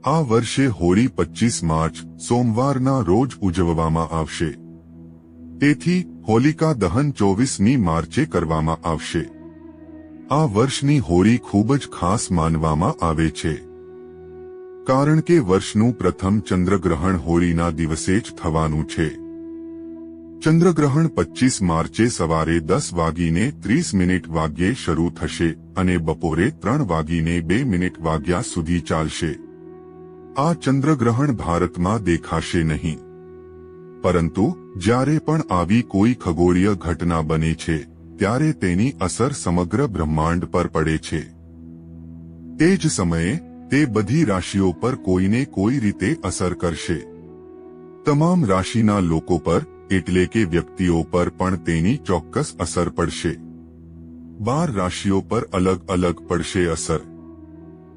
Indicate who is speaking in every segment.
Speaker 1: આ વર્ષે હોળી 25 માર્ચ સોમવારના રોજ ઉજવવામાં આવશે. તેથી હોલિકા દહન 24મી માર્ચે કરવામાં આવશે. આ વર્ષની હોળી ખૂબ જ ખાસ માનવામાં આવે છે, કારણ કે વર્ષનું પ્રથમ ચંદ્રગ્રહણ હોળીના દિવસે જ થવાનું છે. ચંદ્રગ્રહણ 25 માર્ચે સવારે 10:30 વાગ્યે શરૂ થશે અને બપોરે 3:02 સુધી ચાલશે. આ ચંદ્રગ્રહણ ભારતમાં દેખાશે નહીં, પરંતુ જ્યારે પણ આવી કોઈ ખગોળીય ઘટના બને છે ત્યારે તેની અસર સમગ્ર બ્રહ્માંડ પર પડે છે. તે જ સમયે તે બધી રાશિઓ પર કોઈને કોઈ રીતે અસર કરશે. તમામ રાશિના લોકો પર એટલે કે વ્યક્તિઓ પર પણ તેની ચોક્કસ અસર પડશે. 12 રાશિઓ પર અલગ અલગ પડશે અસર,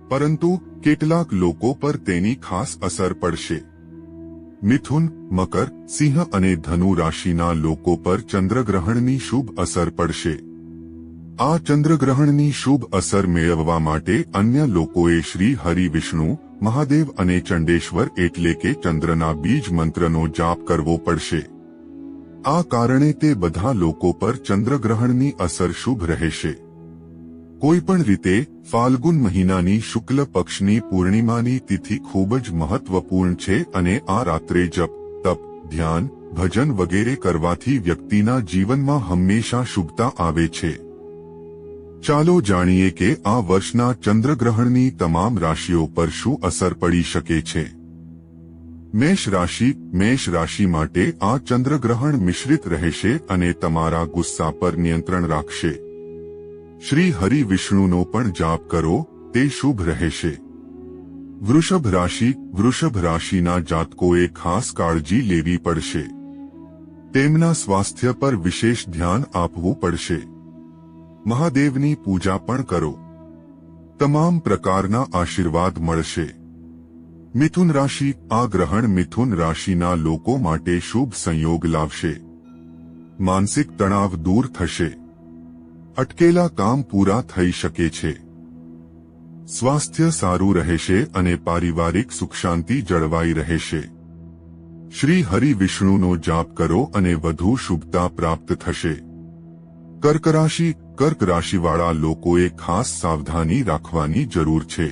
Speaker 1: પરંતુ કેટલાક લોકો પર તેની ખાસ અસર પડશે. મિથુન, મકર, સિંહ અને ધનુ રાશિના લોકો પર ચંદ્રગ્રહણની શુભ અસર પડશે. આ ચંદ્રગ્રહણની શુભ અસર મેળવવા માટે અન્ય લોકોએ શ્રી હરિ, વિષ્ણુ, મહાદેવ અને ચંડેશ્વર એટલે કે ચંદ્રના બીજ મંત્રનો જાપ કરવો પડશે. આ કારણે તે બધા લોકો પર ચંદ્રગ્રહણની અસર શુભ રહેશે. કોઈ પણ રીતે ફાલ્ગુન મહિનાની શુક્લ પક્ષની પૂર્ણિમાની તિથિ ખૂબ જ મહત્વપૂર્ણ છે અને આ રાત્રે જપ, તપ, ધ્યાન, ભજન વગેરે કરવાથી વ્યક્તિના જીવનમાં હંમેશા શુભતા આવે છે. ચાલો જાણીએ કે આ વર્ષના ચંદ્રગ્રહણની તમામ રાશિઓ પર શું અસર પડી શકે છે. મેષ રાશિ માટે આ ચંદ્રગ્રહણ મિશ્રિત રહેશે અને તમારા ગુસ્સા પર નિયંત્રણ રાખશે. શ્રી હરિ, વિષ્ણુનો પણ જાપ કરો, તે શુભ રહેશે. વૃષભ રાશિના જાતકોએ ખાસ કાળજી લેવી પડશે. તેમના સ્વાસ્થ્ય પર વિશેષ ધ્યાન આપવું પડશે. મહાદેવની પૂજા પણ કરો. તમામ પ્રકારના આશીર્વાદ મળશે. મિથુન રાશિ, આ ગ્રહણ મિથુન રાશિના લોકો માટે શુભ સંયોગ લાવશે. માનસિક તણાવ દૂર થશે. અટકેલા કામ પૂરા થઈ શકે છે. સ્વાસ્થ્ય સારું રહેશે અને પારિવારિક સુખ શાંતિ જળવાઈ રહેશે. શ્રી હરિ, વિષ્ણુનો જાપ કરો અને વધુ શુભતા પ્રાપ્ત થશે. કર્ક રાશિવાળા લોકોએ ખાસ સાવધાની રાખવાની જરૂર છે.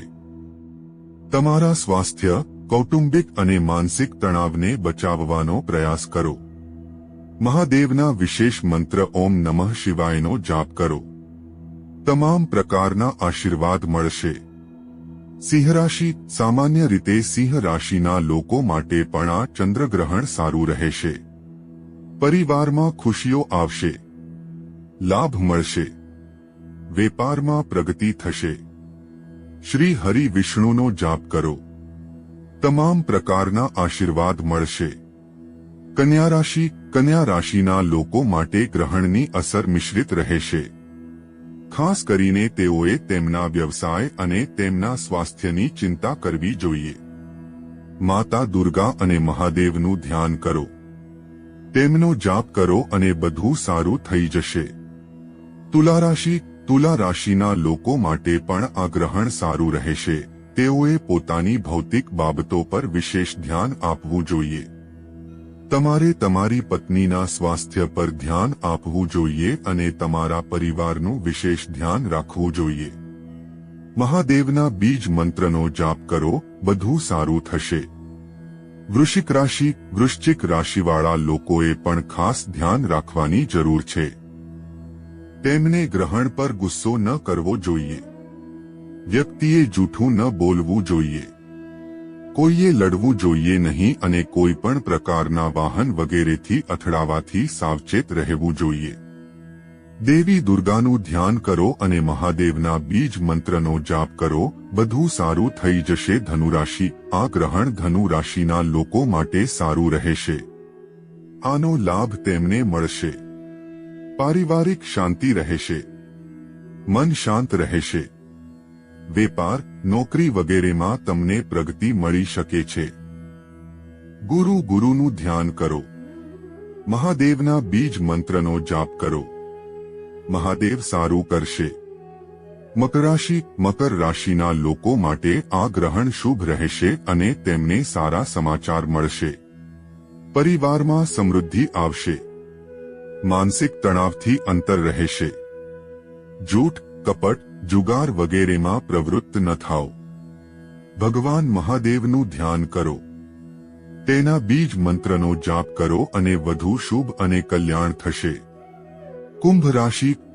Speaker 1: તમારા સ્વાસ્થ્ય, કૌટુંબિક અને માનસિક તણાવને બચાવવાનો પ્રયાસ કરો. મહાદેવના વિશેષ મંત્ર ઓમ નમઃ શિવાયનો જાપ કરો. તમામ પ્રકારના આશીર્વાદ મળશે. સિંહ રાશિ, સામાન્ય રીતે સિંહ રાશિના લોકો માટે પણ આ ચંદ્રગ્રહણ સારું રહેશે. પરિવારમાં ખુશીઓ આવશે. લાભ મળશે. વેપારમાં પ્રગતિ થશે. શ્રી હરિ, વિષ્ણુનો જાપ કરો. તમામ પ્રકારના આશીર્વાદ મળશે. કન્યા રાશિના લોકો માટે ગ્રહણની અસર મિશ્રિત રહેશે. ખાસ કરીને તેઓએ તેમના વ્યવસાય અને તેમના સ્વાસ્થ્યની ચિંતા કરવી જોઈએ. માતા દુર્ગા અને મહાદેવનું ધ્યાન કરો. તેમનો જાપ કરો અને બધું સારું થઈ જશે. તુલા રાશિના લોકો માટે પણ આ ગ્રહણ સારું રહેશે. તેઓએ પોતાની ભૌતિક બાબતો પર વિશેષ ધ્યાન આપવું જોઈએ. તમારે તમારી પત્નીના સ્વાસ્થ્ય પર ધ્યાન આપવું જોઈએ અને તમારા પરિવારનું વિશેષ ધ્યાન રાખવું જોઈએ. મહાદેવના બીજ મંત્રનો જાપ કરો, બધું સારું થશે. વૃશ્ચિક રાશિવાળા લોકોએ પણ ખાસ ધ્યાન રાખવાની જરૂર છે. તેમને ગ્રહણ પર ગુસ્સો ન કરવો જોઈએ. વ્યક્તિએ જૂઠું ન બોલવું જોઈએ. કોઈએ લડવું જોઈએ નહીં અને કોઈ પણ પ્રકારના વાહન વગેરેથી અથડાવાથી સાવચેત રહેવું જોઈએ. દેવી દુર્ગાનું ધ્યાન કરો અને મહાદેવના બીજ મંત્રનો જાપ કરો, બધું સારું થઈ જશે. ધનુરાશિ, આ ગ્રહણ ધનુ રાશિના લોકો માટે સારું રહેશે. આનો લાભ તેમને મળશે. પારિવારિક શાંતિ રહેશે. મન શાંત રહેશે. વેપાર, નોકરી વગેરેમાં તમને પ્રગતિ મળી શકે છે. ગુરુનું ધ્યાન કરો. મહાદેવના બીજ મંત્રનો જાપ કરો. મહાદેવ સારું કરશે. મકર રાશિના લોકો માટે આ ગ્રહણ શુભ રહેશે અને તેમને સારા સમાચાર મળશે. પરિવારમાં સમૃદ્ધિ આવશે. માનસિક તણાવથી અંતર રહેશે. જૂઠ, કપટ, જુગાર વગેરેમાં પ્રવૃત્ત ન થાઓ. ભગવાન મહાદેવનું ધ્યાન કરો. તેના બીજ મંત્રનો જાપ કરો અને વધુ શુભ અને કલ્યાણ થશે.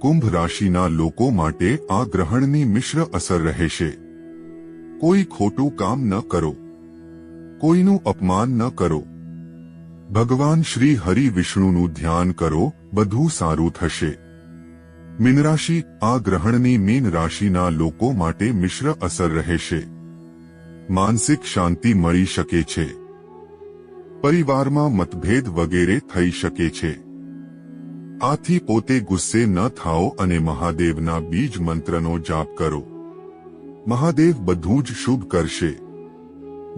Speaker 1: કુંભ રાશિના લોકો માટે આ ગ્રહણની મિશ્ર અસર રહેશે. કોઈ ખોટું કામ ન કરો. કોઈનું અપમાન ન કરો. ભગવાન શ્રી હરિ વિષ્ણુનું ધ્યાન કરો, બધું સારું થશે. મીન રાશિ આ ગ્રહણની મીન રાશિના લોકો માટે મિશ્ર અસર રહેશે. માનસિક શાંતિ મળી શકે છે. પરિવારમાં મતભેદ વગેરે થઈ શકે છે. આથી પોતે ગુસ્સે ન થાઓ અને મહાદેવના બીજ મંત્રનો જાપ કરો. મહાદેવ બધું જ શુભ કરશે.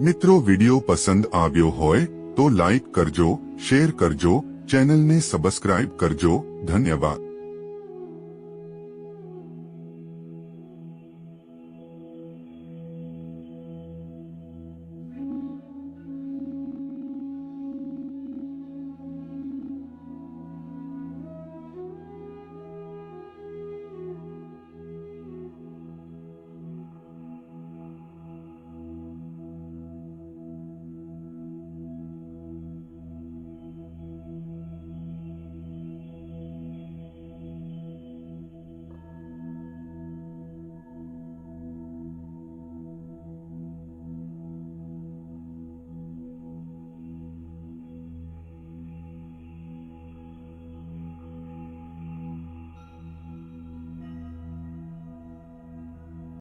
Speaker 1: મિત્રો, વિડિયો પસંદ આવ્યો હોય તો લાઈક કરજો, શેર કરજો, ચેનલને સબસ્ક્રાઇબ કરજો. ધન્યવાદ.